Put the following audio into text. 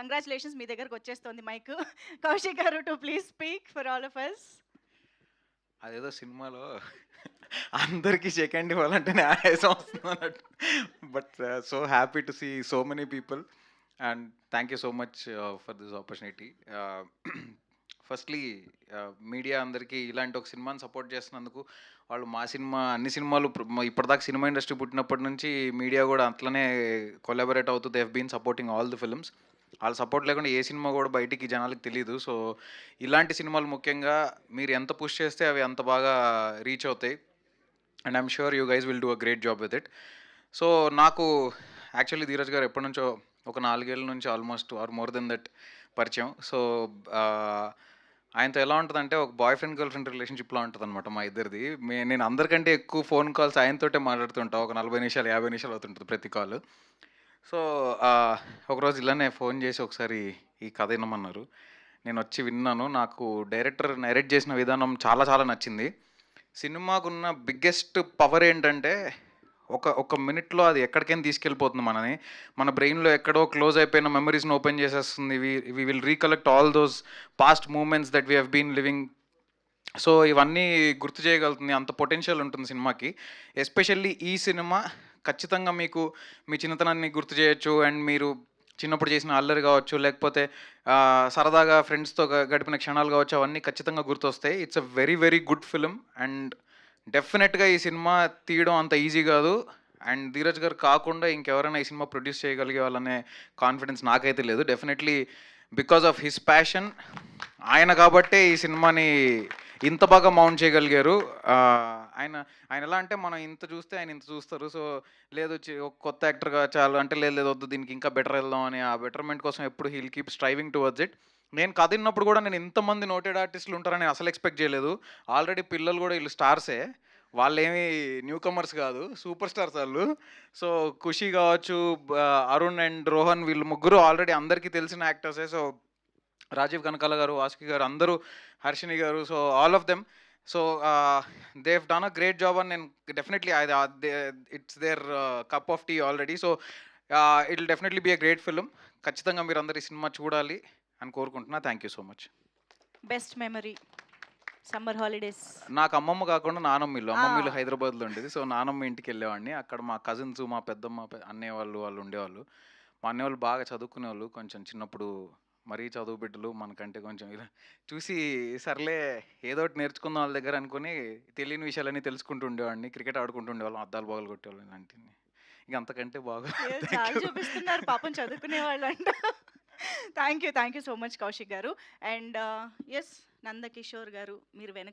Congratulations, మీ దగ్గరకు వచ్చేస్తుంది mic. Kaushik గారు to please speak for all of us. అదేదో సినిమాలో అందరికీ సెకండ్ ఇవ్వాలంటేనే ఆయాసం వస్తుంది అన్నట్టు. But so happy to see so many people and thank you so much for this opportunity. Firstly media అందరికీ ఇలాంటి ఒక సినిమాని సపోర్ట్ చేస్తున్నందుకు, వాళ్ళు మా సినిమా అన్ని సినిమాలు ఇప్పటిదాకా సినిమా ఇండస్ట్రీ పుట్టినప్పటి నుంచి మీడియా కూడా అట్లనే కొలాబరేట్ అవుతూ they have been supporting all the films. వాళ్ళ సపోర్ట్ లేకుండా ఏ సినిమా కూడా బయటికి జనాలకు తెలియదు. సో ఇలాంటి సినిమాలు ముఖ్యంగా మీరు ఎంత పుష్ చేస్తే అవి అంత బాగా రీచ్ అవుతాయి. And I'm sure you guys will do a great job with it. So నాకు యాక్చువల్లీ ధీరజ్ గారు ఎప్పటి నుంచో ఒక 4 ఏళ్ళ నుంచి almost or more than that పరిచయం. సో ఆయనతో ఎలా ఉంటుందంటే ఒక బాయ్ ఫ్రెండ్ గర్ల్ ఫ్రెండ్ రిలేషన్షిప్లో ఉంటుంది అనమాట మా ఇద్దరిది. నేను అందరికంటే ఎక్కువ ఫోన్ కాల్స్ ఆయనతోటే మాట్లాడుతుంటా. ఒక 40 నిమిషాలు 50 నిమిషాలు అవుతుంటుంది ప్రతి కాల్. సో ఒకరోజు ఇలానే ఫోన్ చేసి ఒకసారి ఈ కథ వినమన్నారు. నేను వచ్చి విన్నాను. నాకు డైరెక్టర్ నరేట్ చేసిన విధానం చాలా చాలా నచ్చింది. సినిమాకున్న బిగ్గెస్ట్ పవర్ ఏంటంటే ఒక మినిట్లో అది ఎక్కడికైనా తీసుకెళ్ళిపోతుంది మనని. మన బ్రెయిన్లో ఎక్కడో క్లోజ్ అయిపోయిన మెమరీస్ని ఓపెన్ చేసేస్తుంది. We will recollect all those past moments that we have been living. So ఇవన్నీ గుర్తు చేయగలుగుతుంది. అంత పొటెన్షియల్ ఉంటుంది సినిమాకి. ఎస్పెషల్లీ ఈ సినిమా ఖచ్చితంగా మీకు మీ చిన్నతనాన్ని గుర్తు చేయొచ్చు. అండ్ మీరు చిన్నప్పుడు చేసిన అల్లరి కావచ్చు, లేకపోతే సరదాగా ఫ్రెండ్స్తో గడిపిన క్షణాలు కావచ్చు, అవన్నీ ఖచ్చితంగా గుర్తొస్తాయి. It's a very very good film. And డెఫినెట్గా ఈ సినిమా తీయడం అంత ఈజీ కాదు. అండ్ ధీరజ్ గారు కాకుండా ఇంకెవరైనా ఈ సినిమా ప్రొడ్యూస్ చేయగలిగే వాళ్ళనే కాన్ఫిడెన్స్ నాకైతే లేదు. Definitely because of his passion, ఆయన కాబట్టే ఈ సినిమాని ఇంత బాగా మౌంట్ చేయగలిగారు. ఆయన ఆయన ఎలా అంటే మనం ఇంత చూస్తే ఆయన ఇంత చూస్తారు. సో లేదు ఒక కొత్త యాక్టర్గా చాలు అంటే లేదు వద్దు దీనికి ఇంకా బెటర్ వెళ్దాం అని ఆ బెటర్మెంట్ కోసం ఎప్పుడు he'll keep striving towards it. నేను కథ విన్నప్పుడు కూడా నేను ఇంతమంది నోటెడ్ ఆర్టిస్టులు ఉంటారని అసలు ఎక్స్పెక్ట్ చేయలేదు. ఆల్రెడీ పిల్లలు కూడా వీళ్ళు స్టార్సే, వాళ్ళేమి న్యూ కమర్స్ కాదు, సూపర్ స్టార్స్ వాళ్ళు. సో ఖుషి కావచ్చు, అరుణ్ అండ్ రోహన్, వీళ్ళు ముగ్గురు ఆల్రెడీ అందరికీ తెలిసిన యాక్టర్సే. సో రాజీవ్ కనకాల గారు, వాసుకి గారు, అందరూ, హర్షిని గారు, so all of them. So they have done a great job అని నేను definitely it's their cup of tea already. So it will definitely be a great film. ఖచ్చితంగా మీరు అందరు ఈ సినిమా చూడాలి అని కోరుకుంటున్నా. Thank you so much. Best memory summer holidays. నాకు అమ్మమ్మ కాకుండా నానమ్మ ఇల్లు హైదరాబాద్లో ఉండేది. సో నానమ్మ ఇంటికి వెళ్ళేవాడిని. అక్కడ మా కజిన్స్, మా పెద్దమ్మ, అన్నయ్య వాళ్ళు ఉండేవాళ్ళు. మా అన్నయ్య వాళ్ళు బాగా చదువుకునేవాళ్ళు. కొంచెం చిన్నప్పుడు మరీ చదువు బిడ్డలు మనకంటే కొంచెం ఇలా చూసి సర్లే ఏదో ఒకటి నేర్చుకుందాం వాళ్ళ దగ్గర అనుకుని తెలియని విషయాలన్నీ తెలుసుకుంటూ ఉండేవాడిని. క్రికెట్ ఆడుకుంటూ ఉండేవాళ్ళం, అద్దాలు బాగా కొట్టేవాళ్ళం, ఇలాంటివి. ఇక అంతకంటే బాగా చాలా చూపిస్తున్నారు పాపం చదువుకునే వాళ్ళు అంట. Thank you so much Kaushik గారు. అండ్ ఎస్ నందకిషోర్ గారు, మీరు వెనక